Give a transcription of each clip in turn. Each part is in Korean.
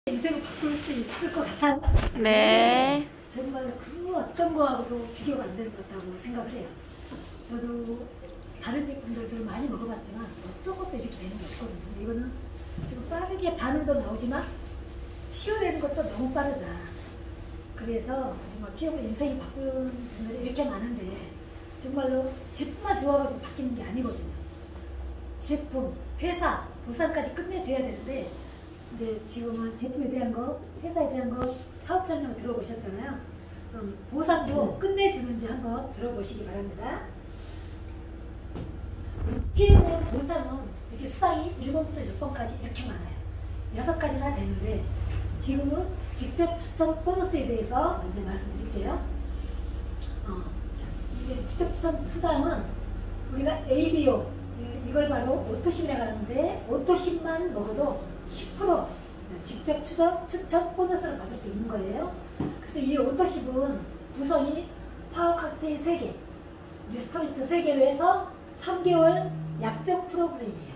인생을 바꿀 수 있을 것 같아요. 네. 정말 그 어떤 거하고도 비교가 안 되는 것 같다고 생각을 해요. 저도 다른 제품들을 많이 먹어봤지만 어떤 것도 이렇게 되는 게 없거든요. 이거는 지금 빠르게 반응도 나오지만 치유되는 것도 너무 빠르다. 그래서 정말 피부로 인생이 바꾸는 분들이 이렇게 많은데 정말로 제품만 좋아가지고 바뀌는 게 아니거든요. 제품, 회사, 보상까지 끝내줘야 되는데 이제 지금은 제품에 대한 거, 회사에 대한 거, 사업 설명 들어보셨잖아요. 그럼 보상도 끝내주는지 한번 들어보시기 바랍니다. 피부의 보상은 이렇게 수당이 1번부터 6번까지 이렇게 많아요. 6가지나 되는데 지금은 직접 추천 보너스에 대해서 먼저 말씀드릴게요. 이게 직접 추천 수당은 우리가 ABO 이걸 바로 오토십이라고 하는데 오토십만 먹어도 10% 직접 추천 보너스를 받을 수 있는 거예요. 그래서 이 오토십은 구성이 파워 칵테일 3개, 리스토리트 3개로 해서 3개월 약정 프로그램이에요.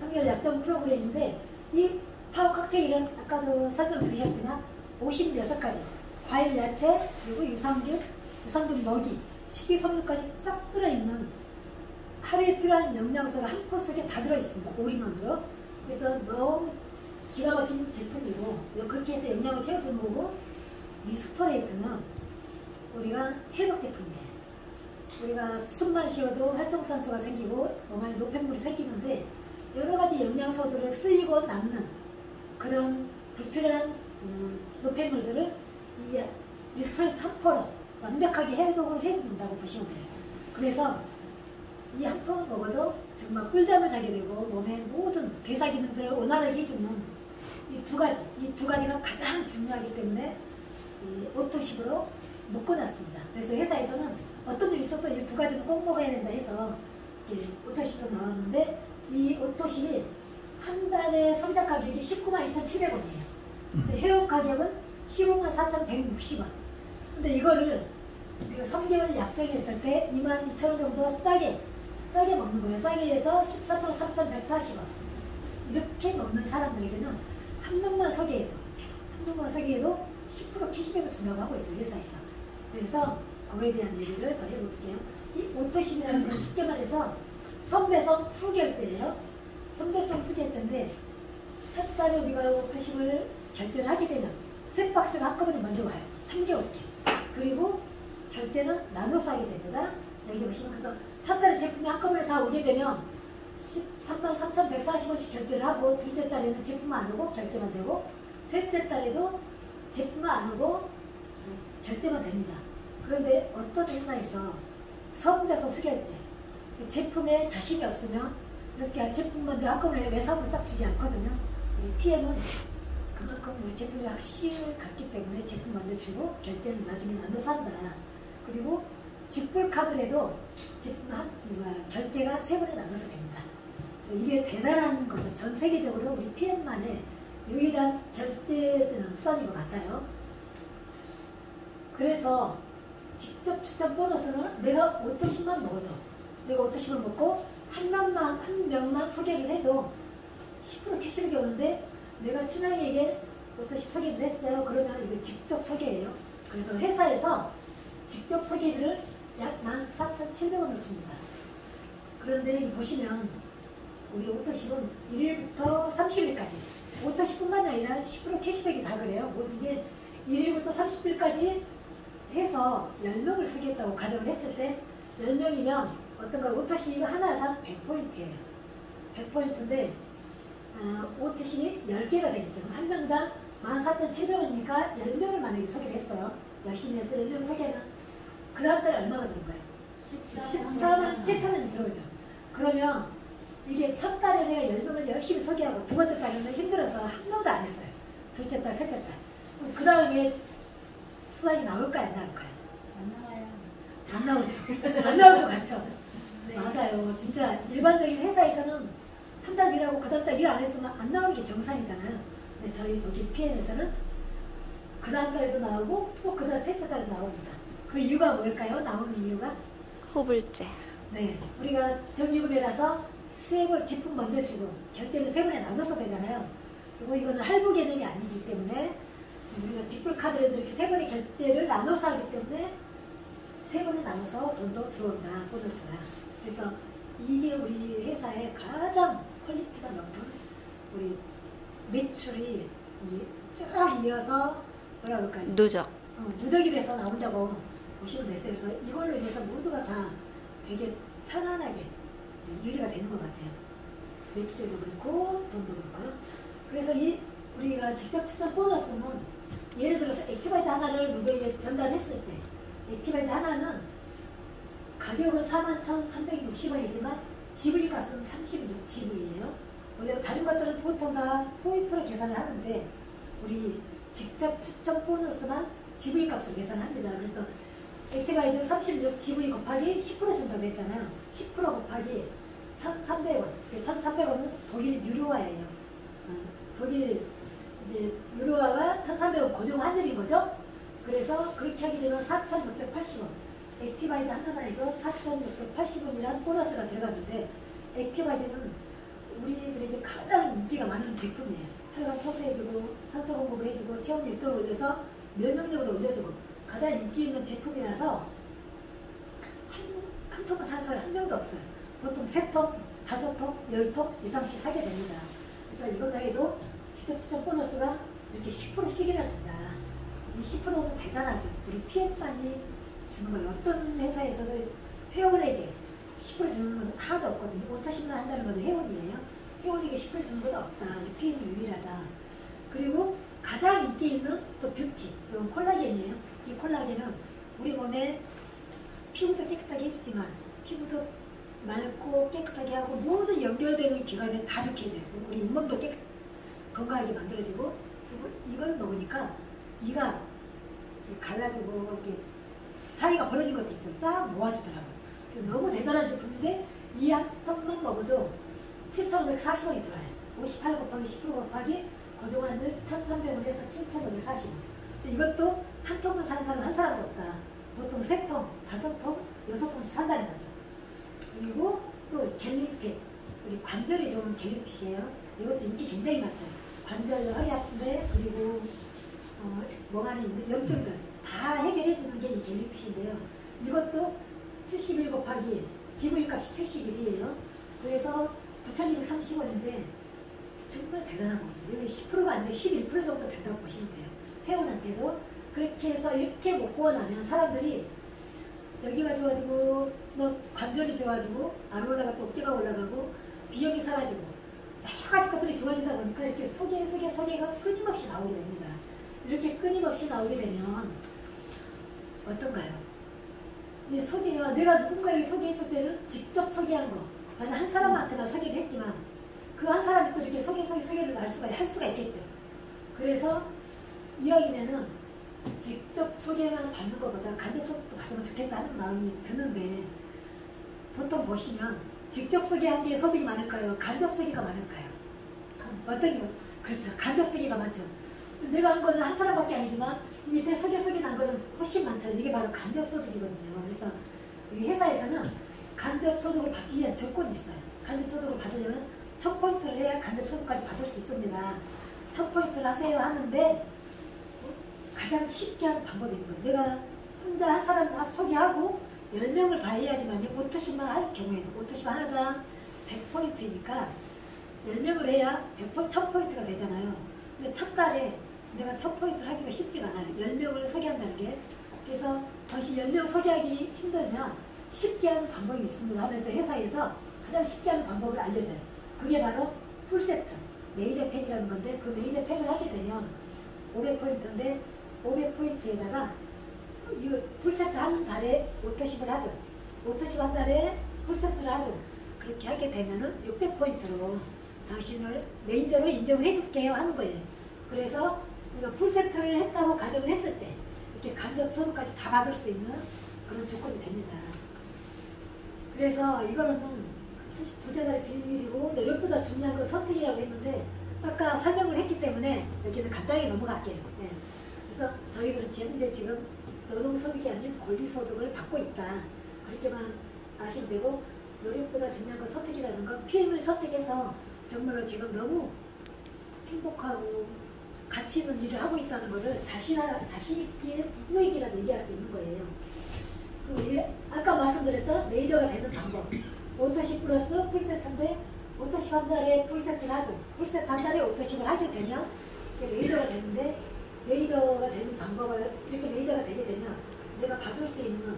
3개월 약정 프로그램인데 이 파워 칵테일은 아까도 설명드리셨지만 56가지 과일, 야채, 그리고 유산균 먹이, 식이섬유까지 싹 들어있는 하루에 필요한 영양소가 한 포 속에 다 들어있습니다. 올인원으로. 그래서 너무 기가 막힌 제품이고 그렇게 해서 영양을 채워주는 거고 리스토레이트는 우리가 해독 제품이에요. 우리가 숨만 쉬어도 활성산소가 생기고 몸 안에 노폐물이 생기는데 여러가지 영양소들을 쓰이고 남는 그런 불필요한 노폐물들을 이 리스토레이트 한 포로 완벽하게 해독을 해준다고 보시면 돼요. 그래서 이 한 포만 먹어도 정말 꿀잠을 자게 되고 몸의 모든 대사 기능들을 원활하게 해주는 이 두 가지가 가장 중요하기 때문에 이 오토십으로 묶어놨습니다. 그래서 회사에서는 어떤 일이 있어도 이 2가지는 꼭 먹어야 된다 해서 오토십으로 나왔는데 이 오토십이 한 달에 소비자 가격이 192,700원이에요. 회원 가격은 154,160원. 근데 이거를 우리가 3개월 약정했을 때 22,000원 정도 싸게 먹는 거예요. 싸게 해서 133,140원. 이렇게 먹는 사람들에게는 한 명만 소개해도 10% 캐시백을 준다고 하고 있어요. 회사에서. 그래서 그거에 대한 얘기를 더 해볼게요. 이 오토십이라는 건 쉽게 말해서 선배송 후결제예요. 선배송 후결제인데 첫 달에 우리가 오토십을 결제를 하게 되면 세 박스가 한꺼번에 먼저 와요. 3개월째. 그리고 결제는 나눠서 하게 됩니다. 여기 보시면 그래서 첫 달에 제품이 한꺼번에 다 오게 되면 133,140원씩 결제를 하고 둘째 달에는 제품만 안 오고 결제만 되고 셋째 달에도 제품만 안 오고 결제만 됩니다. 그런데 어떤 회사에서 선배송 후결제 제품에 자신이 없으면 이렇게 제품 먼저 한꺼번에 외상을 싹 주지 않거든요. PM은 그만큼 우리 제품이 확실히 같기 때문에 제품 먼저 주고 결제는 나중에 나눠서 한다. 그리고 직불카드라도 제품 결제가 3번에 나눠서 됩니다. 그래서 이게 대단한 거죠. 전 세계적으로 우리 PM만의 유일한 결제 수단인 것 같아요. 그래서 직접 추천 보너스는 내가 오토십만 먹어도 내가 오토십을 먹고 한 명만 소개를 해도 10% 캐시백이 오는데 내가 춘향이에게 오토십 소개를 했어요. 그러면 이거 직접 소개예요. 그래서 회사에서 직접 소개비를 약 14,700원을 줍니다. 그런데 보시면 우리 오토십은 1일부터 30일까지 오토십뿐만 아니라 10% 캐시백이 다 그래요. 모든 게 1일부터 30일까지 해서 10명을 소개했다고 가정을 했을 때 10명이면 어떤가 오토십 하나당 100포인트예요. 100포인트인데 오토십이 10개가 되겠죠. 한 명당 14,700원이니까 10명을 만약에 소개를 했어요. 열심히 해서 10명 소개하면 그 다음 달에 얼마가 들어가요? 147,000원이 들어오죠. 그러면 이게 첫 달에 내가 10명을 열심히 소개하고 두 번째 달에는 힘들어서 한 명도 안 했어요. 둘째 달, 셋째 달. 그 다음에 수당이 나올까요? 안 나올까요? 안 나와요. 안 나오죠. 안 나올 것 같죠? 네. 맞아요. 진짜 일반적인 회사에서는 한 달 일하고 그 다음 달 일 안 했으면 안 나오는 게 정상이잖아요. 근데 저희 독일 PM에서는 그 다음 달에도 나오고 또 그 다음 셋째 달에 나옵니다. 그 이유가 뭘까요? 나오는 이유가? 호불제. 네. 우리가 정리금에 가서 제품 먼저 주고 결제는 3번에 나눠서 되잖아요. 그리고 이거는 할부 개념이 아니기 때문에 직불 카드를 이렇게 세 번의 결제를 나눠서 하기 때문에 세 번에 나눠서 돈도 들어온다, 보너스가. 그래서 이게 우리 회사의 가장 퀄리티가 높은 우리 매출이 쭉 이어서 뭐라 그럴까요? 누적. 누적이 돼서 나온다고 보시면 되세요. 그래서 이걸로 인해서 모두가 다 되게 편안하게 유지가 되는 것 같아요. 매출도 그렇고 돈도 그렇고요. 그래서 이 우리가 직접 추천 보너스는 예를 들어서 액티바이즈 하나를 누구에게 전달했을 때 액티바이즈 하나는 가격은 41,360원이지만 지불 값은 36지불이에요. 원래 다른 것들은 보통 다 포인트로 계산을 하는데 우리 직접 추천 보너스만 지불 값으로 계산합니다. 그래서 액티바이즈 36 지불 곱하기 10% 준다고 했잖아요. 10% 곱하기 1,300원. 1,300원은 독일 유로화예요. 독일 이제 유로화가 1,300원 고정 환율인 거죠. 그래서 그렇게 하게 되면 4,680원. 액티바이즈 하나만 해도 4,680원이라는 보너스가 들어갔는데 액티바이즈는 우리들에게 가장 인기가 많은 제품이에요. 혈관 청소해주고 산소 공급을 해주고 체온 밀도를 올려서 면역력을 올려주고 가장 인기 있는 제품이라서 한 통만 사는 사람이 한 명도 없어요. 보통 3통, 5통, 10통 이상씩 사게 됩니다. 그래서 이것만 해도 직접 추천 보너스가 이렇게 10%씩이나 준다. 이 10%는 대단하죠. 우리 PM만이 주는 거예요. 어떤 회사에서도 회원에게 10% 주는 건 하나도 없거든요. 오토십만 한다는 건 회원이에요. 회원에게 10% 주는 건 없다. PM이 유일하다. 그리고 가장 인기 있는 또 뷰티. 이건 콜라겐이에요. 이 콜라겐은 우리 몸에 피부도 깨끗하게 해주지만 피부도 맑고 깨끗하게 하고 모든 연결되는 기관에 다 좋게 해줘요. 우리 잇몸도 건강하게 만들어주고 그리고 이걸 먹으니까 이가 갈라지고 이렇게 사이가 벌어진 것도 있죠. 싹 모아주더라고요. 너무 대단한 제품인데 이 한 통만 먹어도 7,540원이 들어요. 58 곱하기 10% 곱하기 고정환율 1,300원에서 7,540원. 이것도 한 통만 사는 사람 한 사람도 없다. 보통 3통, 5통, 6통씩 산다는 거죠. 그리고 또 겔리핏, 우리 관절이 좋은 겔리핏이에요. 이것도 인기 굉장히 많죠. 관절, 허리 아픈데 그리고 멍 안에 있는 염증들 다 해결해주는 게 이 겔리핏인데요. 이것도 71 곱하기 지불값이 71이에요. 그래서 9,230원인데 정말 대단한 거죠. 여기 10%가 아니라 11% 정도 된다고 보시면 돼요. 회원한테도 그렇게 해서 이렇게 먹고 나면 사람들이 여기가 좋아지고 뭐 관절이 좋아지고 안 올라가도 어깨가 올라가고 비염이 사라지고 여러 가지 것들이 좋아지다 보니까 이렇게 소개가 끊임없이 나오게 됩니다. 이렇게 끊임없이 나오게 되면 어떤가요? 이 소개가 내가 누군가에게 소개했을 때는 직접 소개한 거 나는 한 사람한테만 소개를 했지만 그 한 사람이 또 이렇게 소개를 할 수가 있겠죠. 그래서 이왕이면은 직접 소개만 받는 것보다 간접 소개도 받으면 좋겠다는 마음이 드는데 보통 보시면 직접 소개한 게 소득이 많을까요? 간접 소개가 많을까요? 어떤 게? 그렇죠. 간접 소개가 많죠. 내가 한 거는 한 사람밖에 아니지만 이 밑에 소개 난 거는 훨씬 많죠. 이게 바로 간접 소득이거든요. 그래서 이 회사에서는 간접 소득을 받기 위한 조건이 있어요. 간접 소득을 받으려면 1000포인트를 해야 간접 소득까지 받을 수 있습니다. 1000포인트를 하세요 하는데 가장 쉽게 하는 방법이 있는 거예요. 내가 혼자 한 사람 소개하고 10명을 다 해야지만 오토십만 할 경우에는 오토십 하나당 100포인트니까 10명을 해야 1000포인트가 되잖아요. 근데 첫 달에 내가 1000포인트를 하기가 쉽지가 않아요. 10명을 소개한다는 게. 그래서 당신 10명 소개하기 힘들면 쉽게 하는 방법이 있습니다 하면서 회사에서 가장 쉽게 하는 방법을 알려줘요. 그게 바로 풀세트, 메이저팩이라는 건데 그 메이저팩을 하게 되면 500포인트인데 500포인트에다가 이 풀세트 하는 달에 오토십을 하든 오토십 한 달에 풀세트를 하든 그렇게 하게 되면은 600포인트로 당신을 메이저로 인정을 해줄게요 하는 거예요. 그래서 우리가 풀세트를 했다고 가정을 했을 때 이렇게 간접 소득까지 다 받을 수 있는 그런 조건이 됩니다. 그래서 이거는 사실 부자들의 비밀이고 노력보다 중요한 건 선택이라고 했는데 아까 설명을 했기 때문에 여기는 간단히 넘어갈게요. 네. 그래서 저희는 현재 지금 노동소득이 아닌 권리소득을 받고 있다. 그렇게만 아시면 되고 노력보다 중요한 건 선택이라는 건 PM을 선택해서 정말로 지금 너무 행복하고 가치 있는 일을 하고 있다는 것을 자신 있게 누구에게라도 얘기할 수 있는 거예요. 그리고 아까 말씀드렸던 메이저가 되는 방법. 오토십 플러스 풀세트인데 오토십 한 달에 풀세트를 하든 풀세트 한 달에 오토십을 하게 되면 메이저가 되는데 메이저가 되는 방법을 이렇게 메이저가 되게 되면 내가 받을 수 있는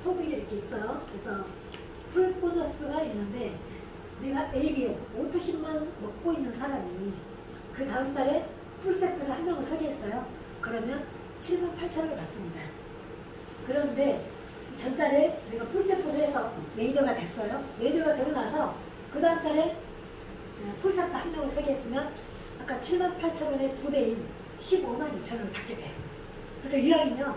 소득이 이렇게 있어요. 그래서 풀 보너스가 있는데 내가 ABO 오토십만 먹고 있는 사람이 그 다음 달에 풀세트를 한 명을 소개했어요. 그러면 78,000원을 받습니다. 그런데 전달에 내가 풀세트를 해서 메이저가 됐어요. 메이저가 되고 나서 그 다음 달에 풀세트 한 명을 소개했으면 아까 78,000원의 2배인 156,000원을 받게 돼요. 그래서 이왕이면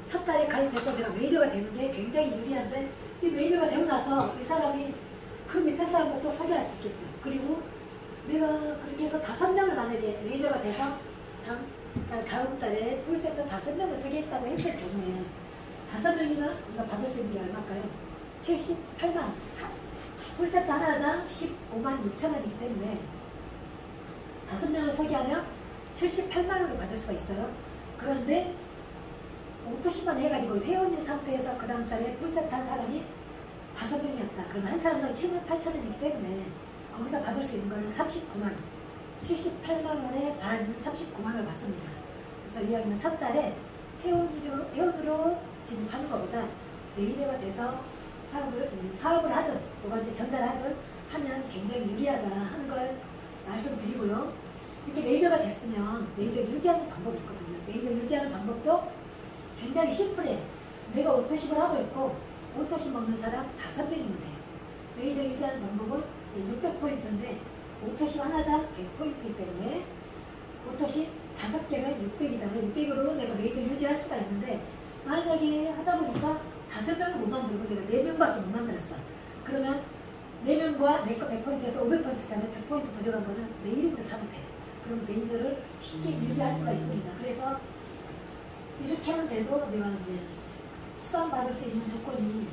첫 달에 가입해서 내가 메이저가 되는 게 굉장히 유리한데 이 메이저가 되고 나서 이 사람이 그 밑에 사람도 또 소개할 수 있겠죠. 그리고 내가 그렇게 해서 5명을 만약에 메이저가 돼서 다음 달에 풀세트 5명을 소개했다고 했을 경우에 5명이면 우리가 받을 수 있는 게 얼마일까요? 78만. 풀세트 하나당 156,000원이기 때문에 5명을 소개하면 78만원을 받을 수가 있어요. 그런데 오토십만 해가지고 회원인 상태에서 그 다음 달에 풀세트 한 사람이 5명이었다. 그러면 한 사람당 78,000원이기 때문에 거기서 받을 수 있는 거는 39만원. 78만원에 반 39만원을 받습니다. 그래서 이왕이면 첫 달에 회원으로 진입하는 것보다 메이저가 돼서 사업을 하든 누구한테 전달하든 하면 굉장히 유리하다 하는 걸 말씀드리고요. 이렇게 메이저가 됐으면 메이저 유지하는 방법이 있거든요. 메이저 유지하는 방법도 굉장히 심플해요. 내가 오토십을 하고 있고 오토십 먹는 사람 5명이면 돼요. 메이저 유지하는 방법은 600포인트인데 오토십 하나당 100포인트이기 때문에 오토십 5개면 600이잖아요. 600으로 내가 메이저 유지할 수가 있는데 만약에 하다 보니까 5명을 못 만들고 내가 4명밖에 못 만들었어. 그러면 4명과 내 거 100포인트에서 500포인트잖아요. 100포인트 부족한 거는 내 이름으로 사면 돼요. 그럼 메이저를 쉽게 유지할 수가 있습니다. 그래서 이렇게 하면 돼도 내가 이제 수당받을 수 있는 조건이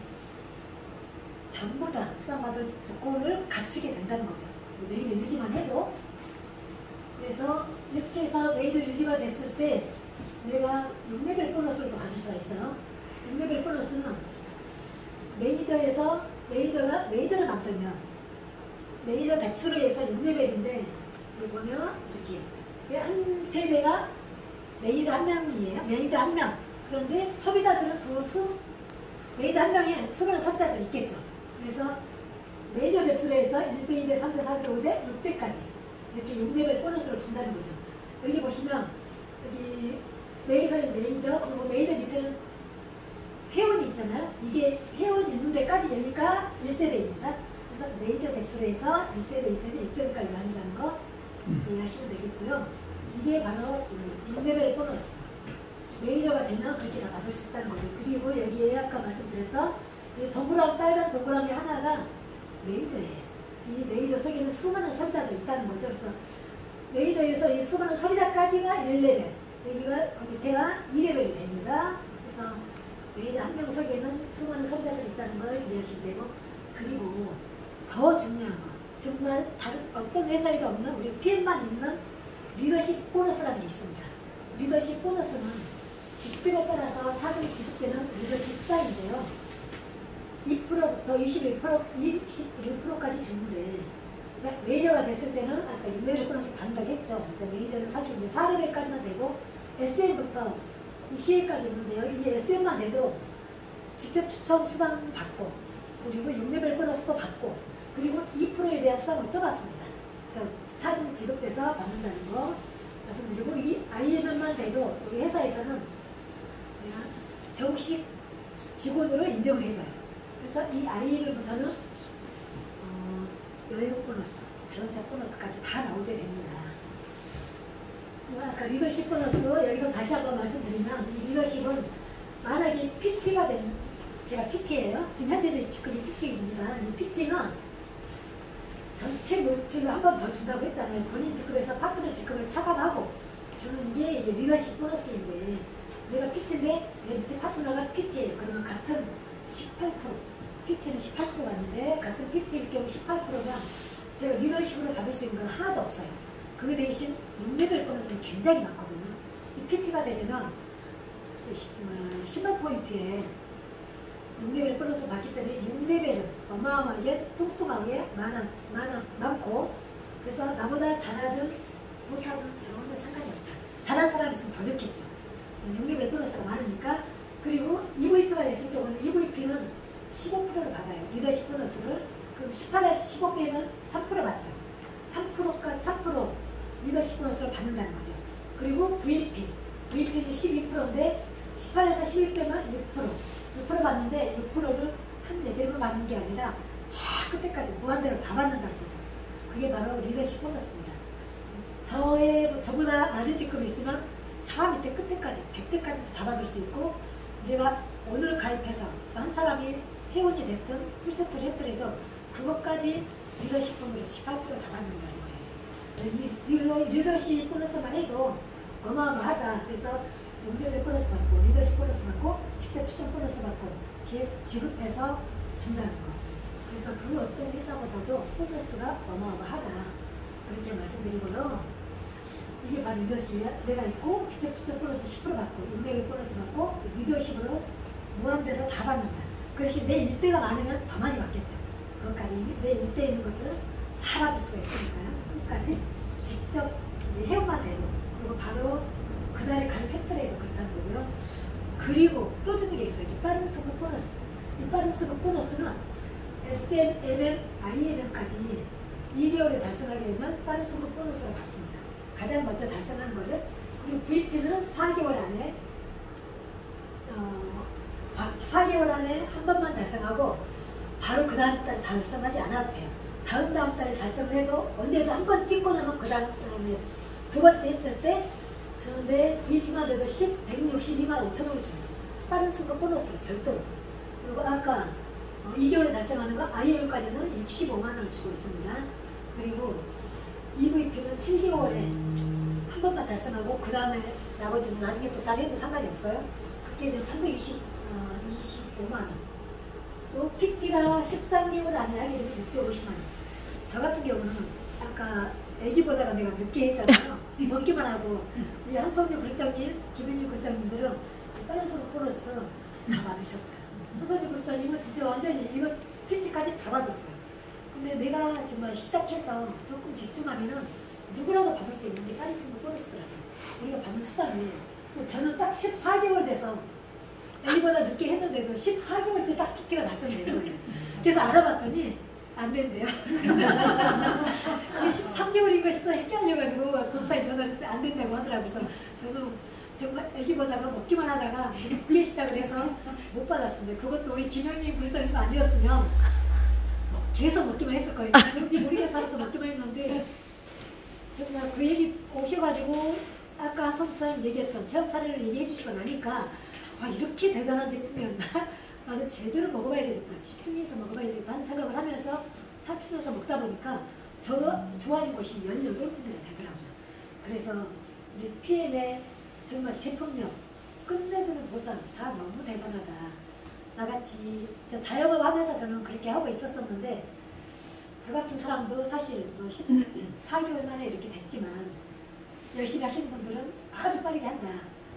전부 다 수당받을 조건을 갖추게 된다는 거죠. 메이저 유지만 해도. 그래서 이렇게 해서 메이저 유지가 됐을 때 내가 6레벨 보너스를 또 받을 수가 있어요. 6레벨 보너스는 메이저를 만들면 메이저 백수로 해서 6레벨인데 여기 보면 이렇게 한 세대가 메이저 한 명이에요. 메이저 한 명. 그런데 소비자들은 메이저 한 명에 수많은 소비자들이 있겠죠. 그래서 메이저 백수로 해서 1대, 2대, 3대, 4대, 5대, 6대까지 이렇게 6레벨 보너스를 준다는 거죠. 여기 보시면 여기 메이저 그리고 메이저 밑에는 회원이 있잖아요. 이게 회원 있는 데까지 여기가 1세대입니다. 그래서 메이저 백수로 해서 1세대, 2세대, 6세대까지 나눈다는 거 이해하시면 되겠고요. 이게 바로 6레벨 보너스. 메이저가 되면 그렇게 다 받을 수 있다는 거죠. 그리고 여기에 아까 말씀드렸던 이 동그라미, 빨간 동그라미 하나가 메이저예요. 이 메이저 속에는 수많은 소비자들이 있다는 거죠. 그래서 메이저에서 이 수많은 소비자까지가 1레벨, 여기가 그 밑에가 2레벨이 됩니다. 그래서 메이저 한 명 속에는 수많은 소비자들이 있다는 걸 이해하시면 되고, 그리고 더 중요한 거, 정말 다른 어떤 회사에도 없는 우리 PM만 있는 리더십 보너스라는 게 있습니다. 리더십 보너스는 직급에 따라서 차등이 지급되는 리더십 수당인데요. 2%부터 21%까지 주는데, 그러니까 메이저가 됐을 때는 아까 6레벨 보너스 받는다고 했죠. 그러니까 메이저는 사실 이제 4레벨까지만 되고 SM부터 이 CA까지 있는데요. 이 SM만 돼도 직접 추천 수당 받고, 그리고 6레벨 보너스도 받고, 그리고 2%에 대한 수당을 또 받습니다. 그러니까 차등 지급돼서 받는다는 거 말씀드리고, 이 IMM만 돼도 우리 회사에서는 그냥 정식 직원으로 인정을 해줘요. 그래서 이 IMM부터는 여행 보너스, 자동차 보너스까지 다 나오게 됩니다. 아까 리더십 보너스 여기서 다시 한번 말씀드리면, 이 리더십은 만약에 PT가 된, 제가 PT예요. 지금 현재 직급이 PT입니다. 이 PT는 전체 물질을 한 번 더 준다고 했잖아요. 본인 직급에서 파트너 직급을 차감하고 주는 게 이제 리더십 보너스인데, 내가 PT인데 내 밑에 파트너가 PT예요. 그러면 같은 18%, PT는 18% 받는데 같은 PT일 경우 18%가 제가 리더십으로 받을 수 있는 건 하나도 없어요. 그 대신 6레벨 보너스는 굉장히 많거든요. 이 PT가 되려면 10만 포인트에 6레벨 보너스 받기 때문에 6레벨은 어마어마하게 뚱뚱하게 많고, 그래서 나보다 잘하든 못하든 전혀 상관이 없다. 잘한 사람이 있으면 더 좋겠죠. 6레벨 보너스가 많으니까. 그리고 EVP가 됐을 경우는 EVP는 15%를 받아요. 리더십 보너스를. 그럼 18에서 15 빼면 3% 받죠. 3% 리더십 보너스를 받는다는 거죠. 그리고 VP는 12%인데 18에서 12 빼면 6% 받는데 6%를 한 레벨만 받는 게 아니라 저 끝에까지 무한대로 다 받는다는 거죠. 그게 바로 리더십 보너스입니다. 저보다 낮은 직급이 있으면 저 밑에 끝에까지 100대까지도 다 받을 수 있고, 내가 오늘 가입해서 한 사람이 회원이 됐든 풀세트를 했더라도 그것까지 리더십 보너스 18% 다 받는다는 거예요. 이 리더십 보너스만 해도 어마어마하다. 그래서 6레벨 보너스 받고 리더십 보너스 받고 직접 추천 보너스 받고 계속 지급해서 준다는 거. 그래서 그 어떤 회사보다도 보너스가 어마어마하다. 그렇게 말씀드리고요. 이게 바로 리더십이야. 내가 있고 직접 추천 보너스 10% 받고 6레벨 보너스 받고 리더십으로 무한대로 다 받는다. 그것이 내 일대가 많으면 더 많이 받겠죠. 그것까지 내 일대 있는 것들은 다 받을 수가 있으니까요. 끝까지 직접 회원만 돼도, 그리고 바로 그날에 가입했더라도 그렇다는 거고요. 그리고 또 주는 게 있어요. 빠른 승급 보너스. 이 빠른 승급 보너스는 SMMM, IMM까지 2개월에 달성하게 되면 빠른 승급 보너스를 받습니다. 가장 먼저 달성하는 거를. 그리고 VP는 4개월 안에 4개월 안에 한 번만 달성하고 바로 그 다음 달에 달성하지 않아도 돼요. 다음 달에 달성을 해도 언제도 한 번 찍고 나면 그 다음에 두 번째 했을 때 주는데, VP만 해도 162만 5천 원을 줘요. 빠른 승급 보너스를 별도로. 그리고 아까 2개월에 달성하는 거 IM까지는 65만 원을 주고 있습니다. 그리고 EVP는 7개월에 한 번만 달성하고 그 다음에 나머지는 나중에 또 다른 해도 상관이 없어요. 그렇게 되면 25만 원. 또 PT가 13개월 안에 하게 되면 650만 원. 저 같은 경우는 아까 애기보다가 내가 늦게 했잖아요. 먹기만 하고 우리 한성주 그룹장님, 김윤주 그룹장님들은 빠른 승급 보너스 다 받으셨어요. 한성주 그룹장님은 진짜 완전히 이거 PT까지 다 받았어요. 근데 내가 정말 시작해서 조금 집중하면은 누구라도 받을 수 있는 게 빠른 승급 보너스더라고요. 우리가 받는 수단이. 저는 딱 14개월 돼서 애기보다 늦게 했는데도 14개월째 딱 PT가 달성되는 거예요. 그래서 알아봤더니 안 된대요. 이게 13개월인 것이 헷갈려가지고 검사에 전화를 했는데 안 된다고 하더라고요. 그래서 저는 정말 애기보다가 먹기만 하다가 늦게 시작을 해서 못 받았습니다. 그것도 우리 김영님 부장님 아니었으면 계속 먹기만 했을 거예요. 여기 모르게 살아서 먹기만 했는데, 정말 그 얘기 오셔가지고 아까 한성사님 얘기했던 체험 사례를 얘기해 주시고 나니까 이렇게 대단한 제품이었나? 나도 제대로 먹어봐야 되겠다. 집중해서 먹어봐야 되겠다 하는 생각을 하면서 살피면서 먹다 보니까 좋아진 것이 18군데가 되더라고요. 그래서 우리 PM의 정말 제품력, 끝내주는 보상 다 너무 대단하다. 나같이 자영업 하면서 저는 그렇게 하고 있었었는데, 저 같은 사람도 사실 14개월 만에 이렇게 됐지만 열심히 하시는 분들은 아주 빠르게 한다.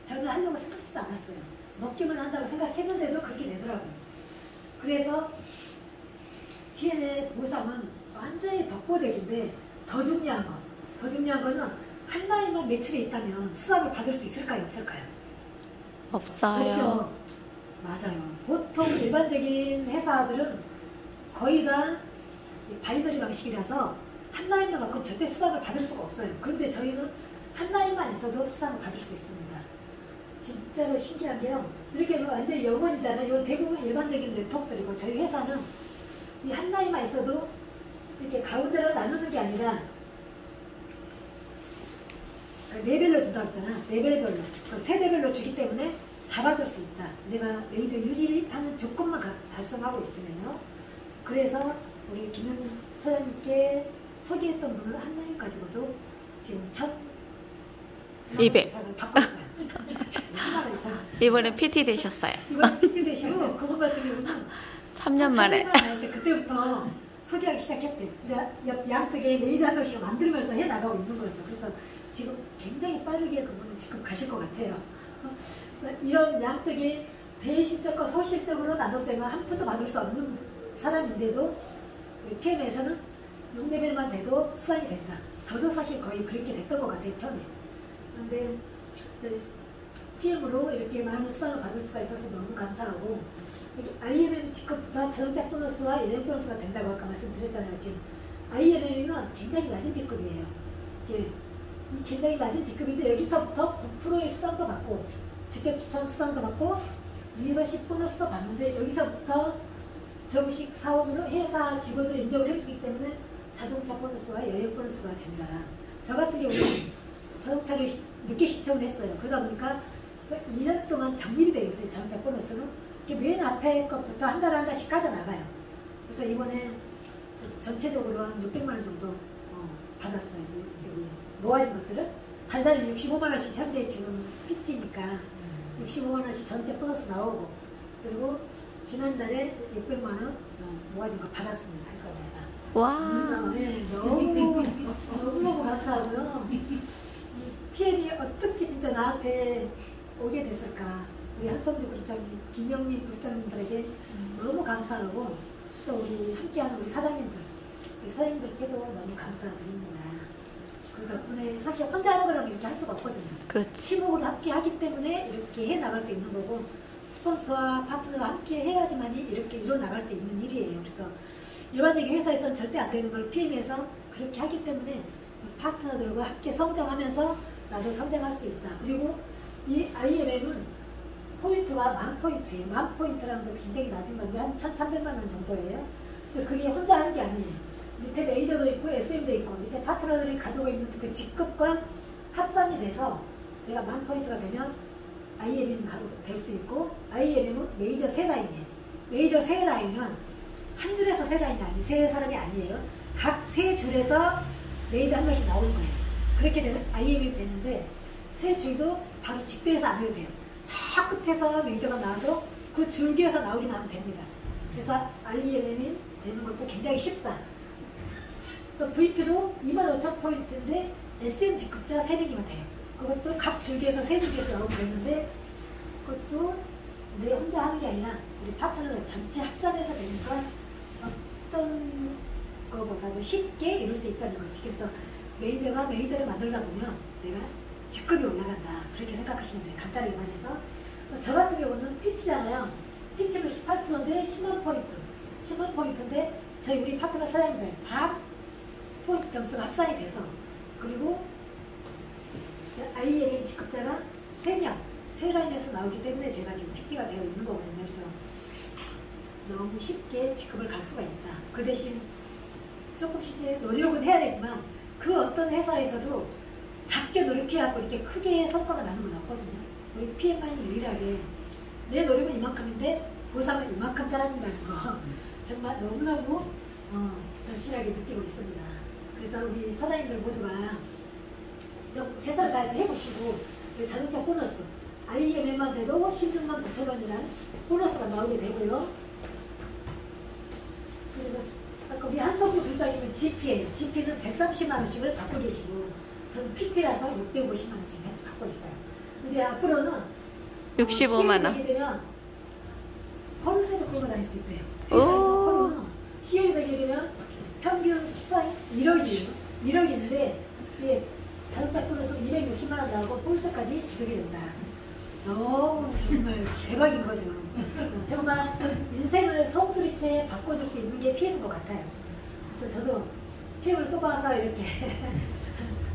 저는 하려고 생각지도 않았어요. 먹기만 한다고 생각했는데도 그렇게 되더라고요. 그래서 PM의 보상은 완전히 독보적인데, 더 중요한 거는 한 달에만 매출이 있다면 수당을 받을 수 있을까요? 없을까요? 없어요. 그렇죠. 맞아요. 보통 일반적인 회사들은 거의 다 바이너리 방식이라서 한 달만 갖고는 절대 수당을 받을 수가 없어요. 그런데 저희는 한 달만 있어도 수당을 받을 수 있습니다. 진짜로 신기한 게요. 이렇게 완전히 영원이잖아요. 이건 대부분 일반적인 네트워크들이고, 저희 회사는 이 한 나이만 있어도 이렇게 가운데로 나누는 게 아니라 레벨로 준다고 했잖아. 레벨별로. 세대별로 주기 때문에 다 받을 수 있다. 내가 메이저 유지하는 조건만 달성하고 있으면요. 그래서 우리 김현준 사장님께 소개했던 분은 한 나이 가지고도 지금 200 이상을 받고 있어요. 1000만 원 이상. 이번에 PT 되셨어요. 이번에 PT 되시고, 그분 같은 경우는 3년 만에. 그때부터 소개하기 시작했대. 이제 양쪽에 메이저 한 명씩 만들면서 해 나가고 있는 거죠. 그래서 지금 굉장히 빠르게 그분은 지금 가실 것 같아요. 그래서 이런 양적인 대신적과 소실적으로 나눠되면 한 푼도 받을 수 없는 사람인데도 우리 PM에서는 6레벨만 돼도 수상이 된다. 저도 사실 거의 그렇게 됐던 것 같아요, 처음에. 그런데 PM으로 이렇게 많은 수상을 받을 수가 있어서 너무 감사하고, IMM 직급보다 자동차 보너스와 여행 보너스가 된다고 아까 말씀드렸잖아요. 지금 IMM이면 굉장히 낮은 직급이에요. 이 굉장히 낮은 직급인데 여기서부터 9%의 수당도 받고 직접 추천 수당도 받고 리더십 보너스도 받는데, 여기서부터 정식 사원으로 회사 직원으로 인정을 해주기 때문에 자동차 보너스와 여행 보너스가 된다. 저 같은 경우는 자동차를 늦게 신청을 했어요. 그러다 보니까 1년 동안 적립이 되어 있어요. 자동차 보너스는. 맨 앞에 것부터 한 달에 한 달씩 까져나가요. 그래서 이번에 전체적으로 한 600만 원 정도 받았어요. 모아진 것들을. 달달이 65만 원씩 현재 지금 PT니까 65만 원씩 자동차 보너스 나오고, 그리고 지난달에 600만 원 모아진 거 받았습니다. 와. 그래서 네, 너무 감사하고요. 이 PM이 어떻게 진짜 나한테 오게 됐을까. 우리 한성주 부장님, 김영민 부장님들에게 너무 감사하고, 또 우리 함께하는 우리 사장님들께도 너무 감사드립니다. 그 덕분에 사실 혼자 하는 거라면 이렇게 할 수가 없거든요. 그렇지. 팀워크로 함께 하기 때문에 이렇게 해 나갈 수 있는 거고, 스폰서와 파트너와 함께 해야지만이 이렇게 이뤄 나갈 수 있는 일이에요. 그래서 일반적인 회사에서는 절대 안 되는 걸 PM에서 그렇게 하기 때문에 파트너들과 함께 성장하면서 나도 성장할 수 있다. 그리고 이 IMM은 포인트가 10,000포인트예요. 10,000포인트라는 것도 굉장히 낮은 건데 한 1,300만 원 정도예요. 근데 그게 혼자 하는 게 아니에요. 밑에 메이저도 있고 SM도 있고 밑에 파트너들이 가지고 있는 그 직급과 합산이 돼서 내가 10,000포인트가 되면 IMM이 될 수 있고, IMM은 메이저 3라인이에요. 메이저 3라인은 한 줄에서 3라인이 아니에요. 3사람이 아니에요. 각 3줄에서 메이저 한 명씩 나오는 거예요. 그렇게 되면 IMM이 되는데, 3줄도 바로 직배에서 안 해도 돼요. 저 끝에서 메이저가 나와도 그 줄기에서 나오기만 하면 됩니다. 그래서 IMM이 되는 것도 굉장히 쉽다. 또 VP도 25,000포인트인데 SM 직급자 3명이면 돼요. 그것도 각 줄기에서 3줄기에서 나오면 되는데, 그것도 내 혼자 하는 게 아니라 우리 파트너들 전체 합산해서 되니까 어떤 거보다도 쉽게 이룰 수 있다는 거지. 그래서 메이저가 메이저를 만들다 보면 내가 직급이 올라간다. 그렇게 생각하시면 돼요. 간단하게 말해서. 저 같은 경우는 PT잖아요. PT는 18%인데 10만 포인트. 10만 포인트인데 저희 우리 파트너 사장님들 다 포인트 점수가 합산이 돼서, 그리고 IMM 직급자가 3명, 3라인에서 나오기 때문에 제가 지금 PT가 되어 있는 거거든요. 그래서 너무 쉽게 직급을 갈 수가 있다. 그 대신 조금씩 노력은 해야 되지만 그 어떤 회사에서도 작게 노력해갖고 이렇게 크게 성과가 나는 건 없거든요. 우리 PM만이 유일하게 내 노력은 이만큼인데 보상은 이만큼 따라준다는 거 정말 너무너무 절실하게 느끼고 있습니다. 그래서 우리 사장님들 모두가 좀 최선을 다해서 해보시고, 자동차 보너스 IMM만 돼도 16만 9천 원이란 보너스가 나오게 되고요. 그리고 아까 우리 한성규 부장님은 GP예요. GP는 130만 원씩을 받고 계시고, 저는 PT라서 650만 원씩 받고 있어요. 근데 앞으로는 65만 원. 되게 되면 허루세를 끌고 다닐 수 있대요. 오. 시험이 되게 되면 평균 수당이 1억이에요. 1억인데 자동차 보너스 260만 원 나오고 폴스까지 지급이 된다. 너무 정말 대박인 거죠. 정말 인생을 송두리째 바꿔줄 수 있는 게 PM인 것 같아요. 그래서 저도 PM을 뽑아서 이렇게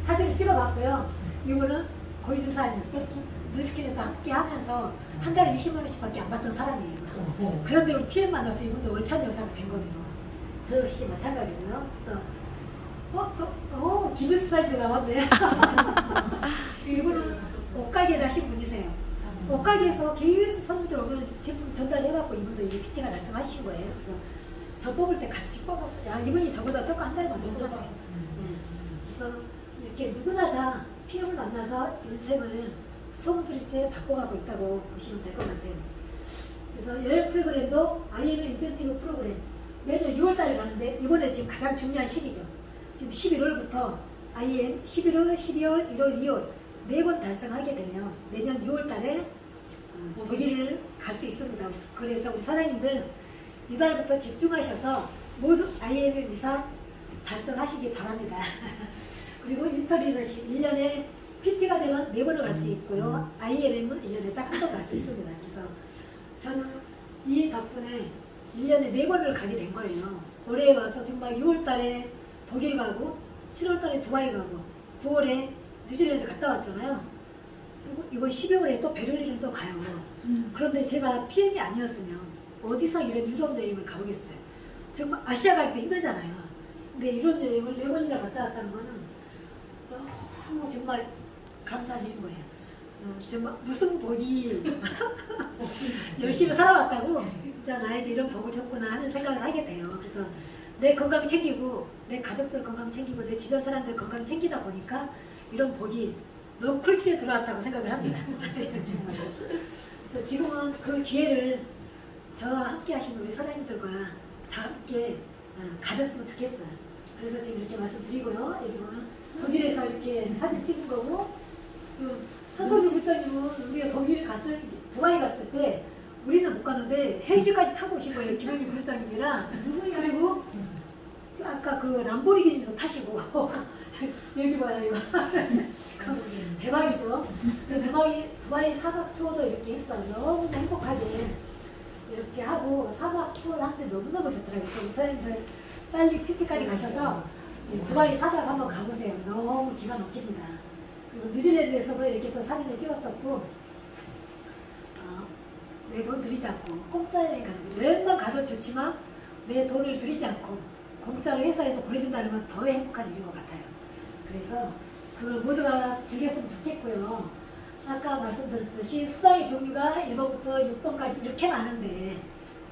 사진을 찍어봤고요. 이거는 고위중사님 뉴스킨에서 함께 하면서 한 달에 20만 원씩 밖에 안 받던 사람이에요. 그런데 우리 PM 만나서 이분도 월천 여사가 된 거죠. 저 역시 마찬가지고요. 그래서 김일수사님도 나왔네요. 이분은 옷가게를 하신 분이세요. 옷가게에서 계속 손님들 오면 제품 전달해갖고 이분도 이게 PT가 말씀하신 거예요. 그래서 저 뽑을 때 같이 뽑았어요. 야, 이분이 저보다 조금 한 달 먼저 뽑았대요. 그래서 이렇게 누구나 다 PM을 만나서 인생을 소문들이째 바꿔가고 있다고 보시면 될 것 같아요. 그래서 여행 프로그램도 IMM 인센티브 프로그램 매년 6월달에 가는데, 이번에 지금 가장 중요한 시기죠. 지금 11월부터 IM 11월, 12월, 1월, 2월 4번 달성하게 되면 내년 6월 달에 독일을 갈 수 있습니다. 그래서 우리 사장님들 이달부터 집중하셔서 모두 IM 비자 달성하시기 바랍니다. 그리고 인터리서시 1년에 PT가 되면 4번을 갈 수 있고요. IM은 1년에 딱 한 번 갈 수 있습니다. 그래서 저는 이 덕분에 1년에 4번을 가게 된 거예요. 올해 와서 정말 6월 달에 독일 가고 7월 달에 두바이 가고 9월에 뉴질랜드 갔다 왔잖아요. 그리고 이번 12월에 또 베를린을 또 가요. 그런데 제가 PM이 아니었으면 어디서 이런 유럽 여행을 가보겠어요. 정말 아시아 갈 때 힘들잖아요. 근데 유럽 여행을 4번이나 갔다 왔다는 거는 너무 정말 감사한 일인 거예요. 정말 무슨 복이 열심히 살아왔다고 진짜 나에게 이런 복을 줬구나 하는 생각을 하게 돼요. 그래서 내 건강 챙기고 내 가족들 건강 챙기고 내 주변 사람들 건강 챙기다 보니까 이런 복이 너무 쿨치에 들어왔다고 생각을 합니다. 그래서 지금은 그 기회를 저와 함께 하신 우리 사장님들과 다 함께 가졌으면 좋겠어요. 그래서 지금 이렇게 말씀드리고요. 여기 보면 독일에서 이렇게 사진 찍은 거고, 한솔미 불사님은 우리가 두바이 갔을 때 우리는 못 갔는데 헬기까지 타고 오신 거예요. 김현희 불사님이랑. 그리고 아까 그 람보르기니도 타시고 여기 봐요. 이거. 대박이죠. 두바이 사막 투어도 이렇게 했어요. 너무 행복하게 이렇게 하고 사막 투어를 할 때 너무너무 좋더라고요. 우리 사장님들 빨리 PT까지 가셔서 두바이 사막 한번 가보세요. 너무 기가 막힙니다. 그리고 뉴질랜드에서도 이렇게 또 사진을 찍었었고, 내 돈 들이지 않고 공짜 여행 가는 거 웬만 가도 좋지만 내 돈을 들이지 않고 공짜로 회사에서 보내준다는 건 더 행복한 일인 것 같아요. 그래서 그걸 모두가 즐겼으면 좋겠고요. 아까 말씀드렸듯이 수당의 종류가 1번부터 6번까지 이렇게 많은데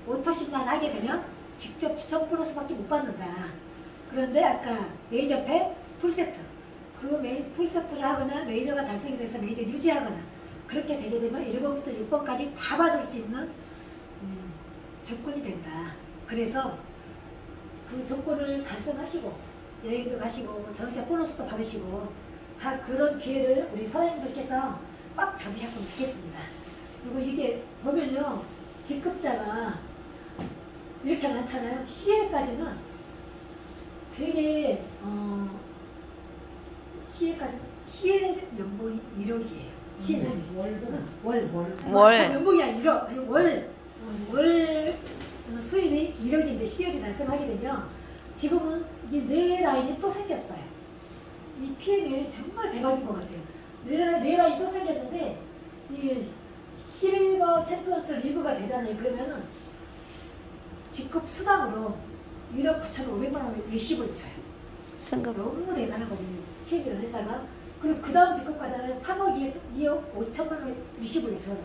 오토십만 하게 되면 직접 추천 보너스밖에 못 받는다. 그런데 아까 메이저팩 풀세트, 그 풀세트를 하거나 메이저가 달성이 돼서 메이저 유지하거나 그렇게 되게 되면 1번부터 6번까지 다 받을 수 있는 조건이 된다. 그래서 그 조건을 달성하시고 여행도 가시고 자동차 보너스도 받으시고 다 그런 기회를 우리 사장님들께서 꽉 잡으셨으면 좋겠습니다. 그리고 이게 보면요, 직급자가 이렇게 많잖아요. CL까지는 되게 CL 연봉이 1억이에요. CL 월 연봉이 아니라 1억. 월 수입이 1억인데 CL이 달성하게 되면 지금은 이게 네 라인이 또 생겼어요. 이 PM이 정말 대박인 것 같아요. 네 라인이 또 생겼는데 이 실버 챔피언스 리그가 되잖아요. 그러면은 직급 수당으로 1억 9,500만 원을 리시브를 줘요. 승급. 너무 대단한 거거든요. PM이라는 회사가. 그리고 그 다음 직급가자는 3억 2억 5천만 원 리시브를 줘요.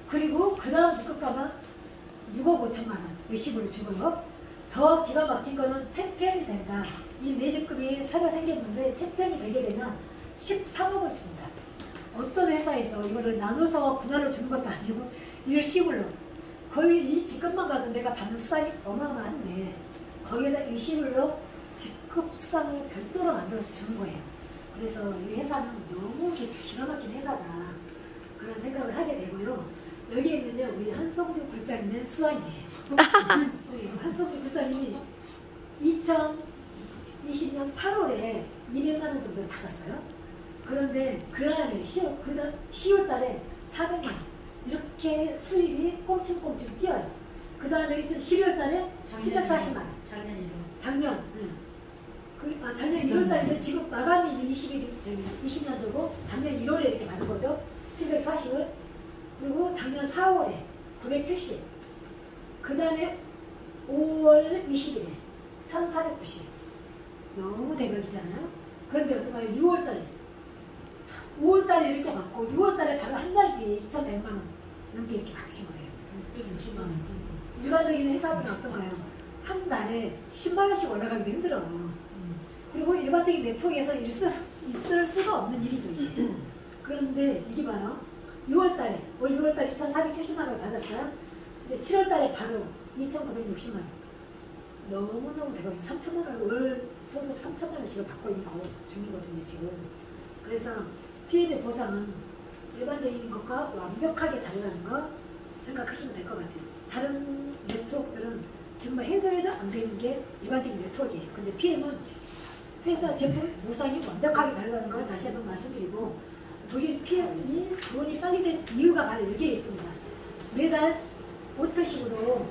그리고 그 다음 직급가면 6억 5천만 원 리시브를 주고요. 더 기가 막힌 거는 챔피언이 된다. 이 네 직급이 새로 생겼는데 챔피언이 되게 되면 13억을 줍니다. 어떤 회사에서 이거를 나눠서 분할로 주는 것도 아니고 일시불로 거의 이 직급만 가도 내가 받는 수당이 어마어마한데 거기에다 일시불로 직급 수당을 별도로 만들어서 주는 거예요. 그래서 이 회사는 너무 기가 막힌 회사다 그런 생각을 하게 되고요. 여기에 있는데 우리 한성주 굴장님의 수완이에요. 한성주 굴장님이 2020년 8월에 200만 원 정도를 받았어요. 그런데 그 다음에 10월 달에 400만 원 이렇게 수입이 꽁충꽁충 뛰어요. 그 다음에 12월 달에 740만 원. 작년. 작년 1월 달인데 지금 마감이 이제 20년도고 작년 1월에 이렇게 받은 거죠. 740을. 그리고 작년 4월에 970. 그 다음에 5월 20일에 1490. 너무 대박이잖아요. 그런데 어떡해요? 6월 달에 5월 달에 이렇게 받고 6월 달에 바로 한 달 뒤에 2,100만 원 넘게 이렇게 받으신 거예요. 660만 원. 일반적인 회사는 어떤가요? 한 달에 10만 원씩 올라가기도 힘들어요. 그리고 일반적인 네트워크에서 있을 수가 없는 일이죠, 이게. 그런데 이게 봐요. 6월 달에, 올 6월 달에 2,470만 원을 받았어요. 근데 7월 달에 바로 2,960만 원. 너무너무 대박이에요. 3천만 원 월 소득 3천만 원씩을 받고 있는 중이거든요, 지금. 그래서 PM의 보상은 일반적인 것과 완벽하게 다르다는 거 생각하시면 될 것 같아요. 다른 네트워크들은 정말 해도 안 되는 게 일반적인 네트워크예요. 근데 PM은 회사 제품 보상이 완벽하게 다르다는 걸 다시 한번 말씀드리고, PM이 돈이 빨리 된 이유가 바로 여기에 있습니다. 매달 오토식으로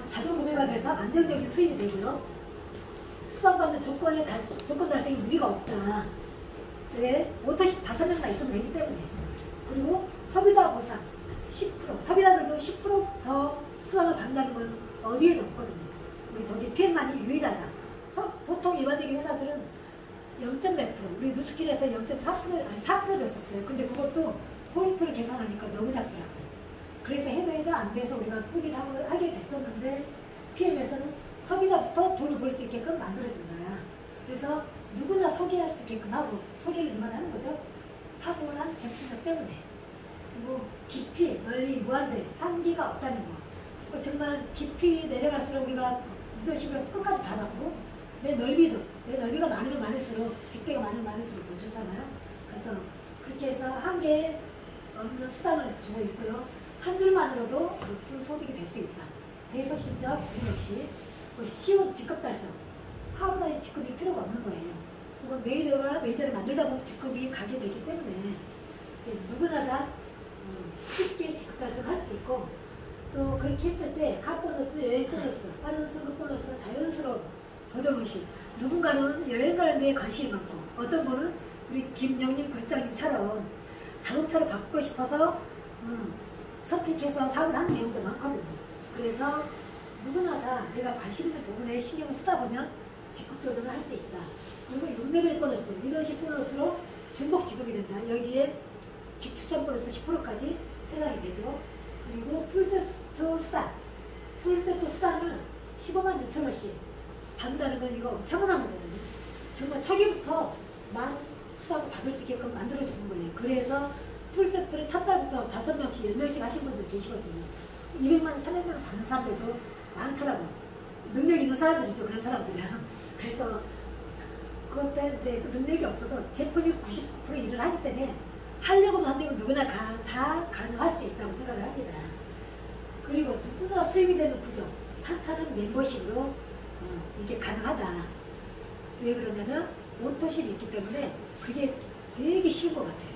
자동 구매가 돼서 안정적인 수입이 되고요. 수상받는 조건 달성에 무리가 없다. 왜? 오토식 5명만 있으면 되기 때문에. 그리고 소비자 보상 10%, 소비자들도 10% 더 수당을 받는다는 건 어디에도 없거든요. 우리 독일 PM만이 유일하다. 보통 일반적인 회사들은 0.몇 %, 우리 누스킬에서 0.4%, 아니 4% 줬었어요. 근데 그것도 포인트를 계산하니까 너무 작더라고요. 그래서 해도 안 돼서 우리가 포기를 하게 됐었는데, PM에서는 소비자부터 돈을 벌 수 있게끔 만들어준 거야. 그래서 누구나 소개할 수 있게끔 하고, 소개를 이만하는 거죠. 탁월한 제품력 때문에. 그리고 깊이, 넓이, 무한대, 한계가 없다는 거. 그리고 정말 깊이 내려갈수록 우리가 리더십을 끝까지 다 받고, 내 넓이가 많으면 많을수록, 직대가 많으면 많을수록 더 좋잖아요. 그래서 그렇게 해서 한계 없는 수당을 주고 있고요. 한 줄만으로도 높은 소득이 될 수 있다. 대소신적, 없이 쉬운 직급 달성. 하루만에 직급이 필요가 없는 거예요. 그리고 메이저를 만들다 보면 직급이 가게 되기 때문에 누구나 다 쉽게 직급 달성할 수 있고, 또 그렇게 했을 때 값보너스, 여행 보너스, 빠른 승급 보너스가 자연스러운 도전의식. 누군가는 여행 가는 데에 관심이 많고, 어떤 분은 우리 김영림 부장님처럼 자동차를 바꾸고 싶어서 선택해서 사업을 하는 경우도 많거든요. 그래서 누구나 다 내가 관심 있는 부분에 신경을 쓰다 보면 직급 도전을 할 수 있다. 그리고 6레벨 보너스, 리더십 보너스로 중복 지급이 된다. 여기에 직추천 보너스 10%까지 해당이 되죠. 그리고 풀세트 수당. 풀세트 수당을 15만 6천 원씩 받는다는 건 이거 엄청난 거거든요. 정말 초기부터 만 수당을 받을 수 있게끔 만들어주는 거예요. 그래서 풀세트를 첫 달부터 5명씩, 10명씩 하신 분들 계시거든요. 200만 원, 300만 원 받는 사람들도 많더라고요. 능력 있는 사람들이죠, 그런 사람들이요. 그래서 그것 때문에 그 능력이 없어도 제품이 99% 일을 하기 때문에 하려고만 하면 누구나 다 가능할 수 있다고 생각을 합니다. 그리고 누구나 수입이 되는 구조, 탄탄한 멤버십으로 이게 가능하다. 왜 그러냐면 오토십이 있기 때문에 그게 되게 쉬운 것 같아요.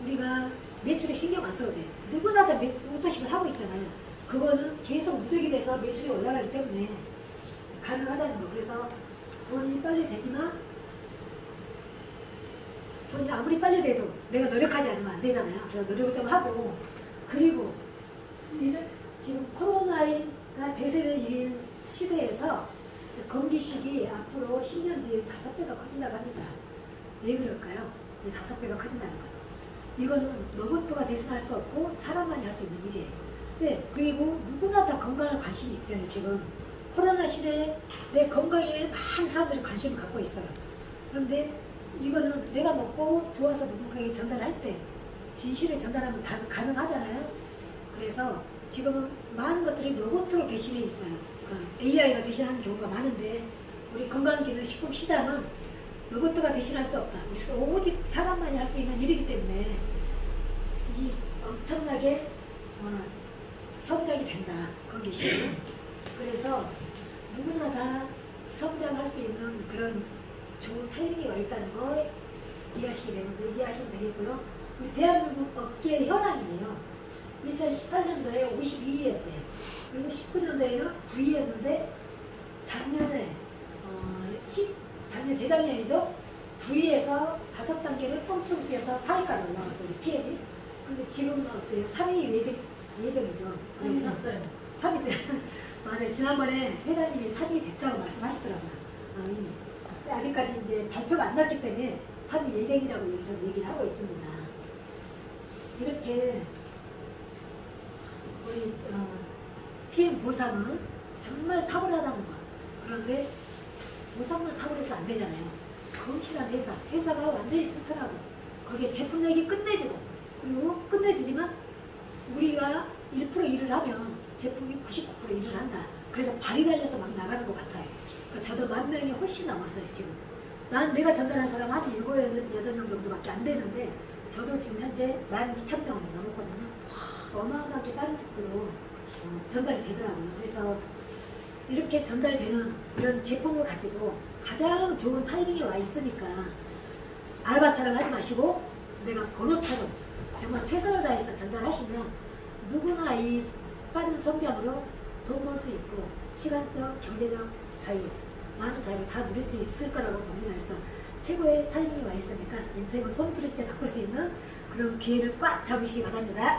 우리가 매출에 신경 안 써도 돼. 누구나 다 오토십을 하고 있잖아요. 그거는 계속 누적이 돼서 매출이 올라가기 때문에 가능하다는 거. 그래서 돈이 빨리 되지만, 돈이 아무리 빨리 돼도 내가 노력하지 않으면 안 되잖아요. 그래서 노력을 좀 하고, 그리고 지금 코로나가 대세의 일인 시대에서 건기식이 앞으로 10년 뒤에 5배가 커진다고 합니다. 왜 그럴까요? 5배가 커진다는 거예요. 이거는 로봇가 대신할 수 없고 사람만이 할 수 있는 일이에요. 네, 그리고 누구나 다 건강에 관심이 있잖아요. 지금 코로나 시대에 내 건강에 많은 사람들이 관심을 갖고 있어요. 그런데 이거는 내가 먹고 좋아서 누군가에게 전달할 때 진실을 전달하면 다 가능하잖아요. 그래서 지금은 많은 것들이 로봇으로 대신해 있어요. AI가 대신하는 경우가 많은데, 우리 건강기능식품 시장은 로봇가 대신할 수 없다. 오직 사람만이 할 수 있는 일이기 때문에 이 엄청나게 성장이 된다. 건기식은. 그래서 누구나 다 성장할 수 있는 그런 좋은 타이밍이 와 있다는 거 이해하시면 되겠고요. 우리 대한민국 업계의 현황이에요. 2018년도에 52위였대요. 그리고 19년도에는 9위였는데 작년에 재작년이죠. 9위에서 5단계를 뻥충 뛰어서 4위까지 올라갔어요. PM이. 근데 지금 3위 예정이죠. 그래서 3위 때 맞아요. 지난번에 회장님이 3위 됐다고 말씀하시더라고요. 이미. 아직까지 이제 발표가 안 났기 때문에 3위 예정이라고 여기서 얘기를 하고 있습니다. 이렇게 우리 PM 보상은 정말 탁월하다는 거. 그런데 보상만 탁월해서 안 되잖아요. 건실한 회사가 완전히 튼튼하고 거기에 제품력이 끝내주고, 그리고 끝내주지만 우리가 1% 일을 하면 제품이 99% 일을 한다. 그래서 발이 달려서 막 나가는 것 같아요. 그러니까 저도 10,000명이 훨씬 넘었어요 지금. 난 내가 전달한 사람 한 7, 8명 정도밖에 안 되는데 저도 지금 현재 12,000명이 넘었거든요. 어마어마하게 빠른 속도로 전달이 되더라고요. 그래서 이렇게 전달되는 이런 제품을 가지고 가장 좋은 타이밍에 와 있으니까 알바처럼 하지 마시고 내가 번호처럼 정말 최선을 다해서 전달하시면 누구나 이 빠른 성장으로 돈 벌 수 있고 시간적, 경제적 자유, 많은 자유를 다 누릴 수 있을 거라고 봅니다. 그래서 최고의 타이밍이 와 있으니까 인생을 손부리째 바꿀 수 있는 그런 기회를 꽉 잡으시기 바랍니다.